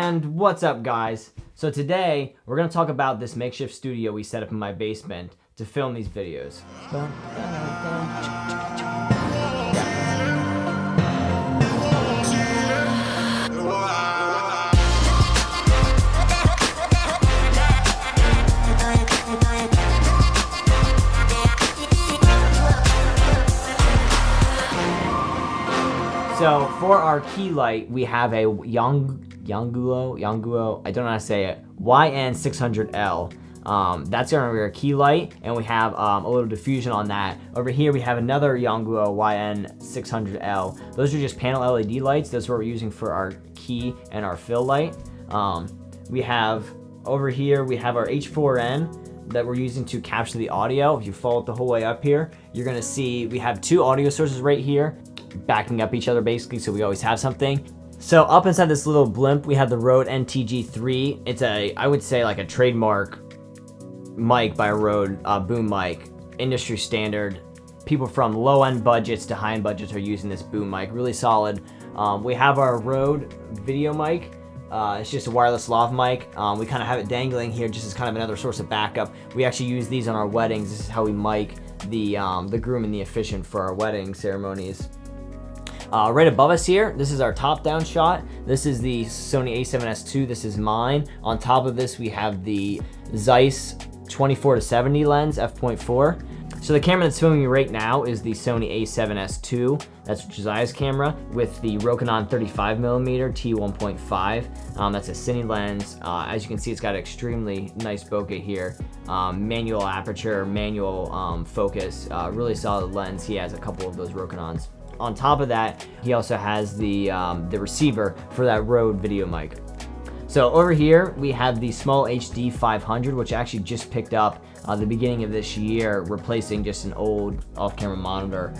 And what's up, guys? So today we're gonna talk about this makeshift studio we set up in my basement to film these videos. So for our key light, we have a Yonguo, I don't know how to say it, YN600L. That's gonna be our key light, and we have a little diffusion on that. Over here we have another Yonguo YN600L. Those are just panel LED lights. Those are what we're using for our key and our fill light. We have over here, we have our H4n that we're using to capture the audio. If you follow it the whole way up here, you're gonna see we have two audio sources right here, backing up each other basically, so we always have something. So up inside this little blimp, we have the Rode NTG3. It's I would say like a trademark mic by Rode, boom mic, industry standard. People from low-end budgets to high-end budgets are using this boom mic, really solid. We have our Rode video mic. It's just a wireless lav mic. We kind of have it dangling here just as kind of another source of backup. We actually use these on our weddings. This is how we mic the groom and the officiant for our wedding ceremonies. Right above us here, this is our top-down shot. This is the Sony a7S II. This is mine. On top of this, we have the Zeiss 24-70 lens, f.4. So the camera that's filming me right now is the Sony a7S II. That's Josiah's camera with the Rokinon 35mm t1.5. That's a cine lens. As you can see, it's got an extremely nice bokeh here. Manual aperture, manual focus, really solid lens. He has a couple of those Rokinons. On top of that, he also has the receiver for that Rode video mic. So over here, we have the Small HD 500, which I actually just picked up the beginning of this year, replacing just an old off-camera monitor.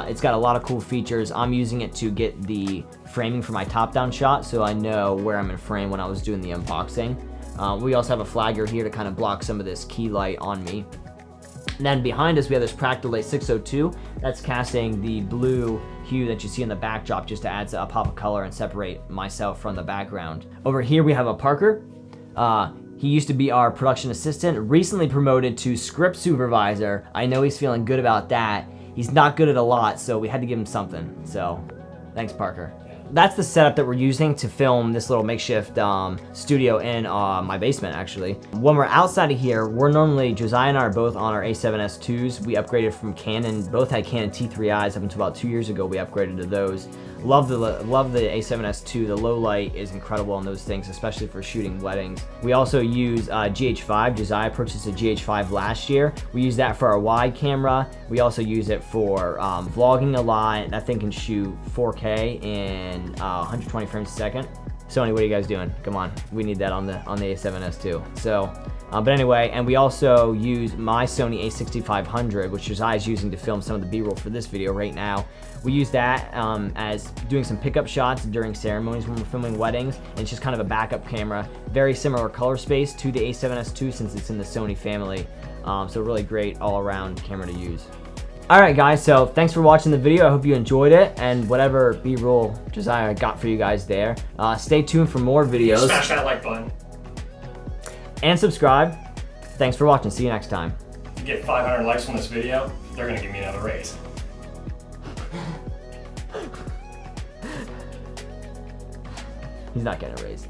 It's got a lot of cool features. I'm using it to get the framing for my top-down shot, so I know where I'm in frame when I was doing the unboxing. We also have a flagger here to kind of block some of this key light on me. And then behind us, we have this Practilite 602 that's casting the blue hue that you see in the backdrop just to add a pop of color and separate myself from the background. Over here, we have a Parker. He used to be our production assistant, recently promoted to script supervisor. I know he's feeling good about that. He's not good at a lot, so we had to give him something. So thanks, Parker. That's the setup that we're using to film this little makeshift studio in my basement, actually. When we're outside of here, we're normally, Josiah and I are both on our a7S IIs. We upgraded from Canon, both had Canon T3Is up until about 2 years ago. We upgraded to those. Love the a7S II. The low light is incredible on those things, especially for shooting weddings. We also use GH5. Josiah purchased a GH5 last year. We use that for our wide camera. We also use it for vlogging a lot. That thing can shoot 4K in 120 frames a second. Sony, what are you guys doing? Come on, we need that on the a7S II. So, but anyway, and we also use my Sony a6500, which Josiah is using to film some of the B-roll for this video right now. We use that as doing some pickup shots during ceremonies when we're filming weddings. And it's just kind of a backup camera. Very similar color space to the a7S II since it's in the Sony family. So really great all-around camera to use. Alright guys, so thanks for watching the video. I hope you enjoyed it, and whatever B-roll Josiah got for you guys there. Stay tuned for more videos. Smash that like button. And subscribe. Thanks for watching. See you next time. If you get 500 likes from this video, they're going to give me another raise. He's not getting a raise.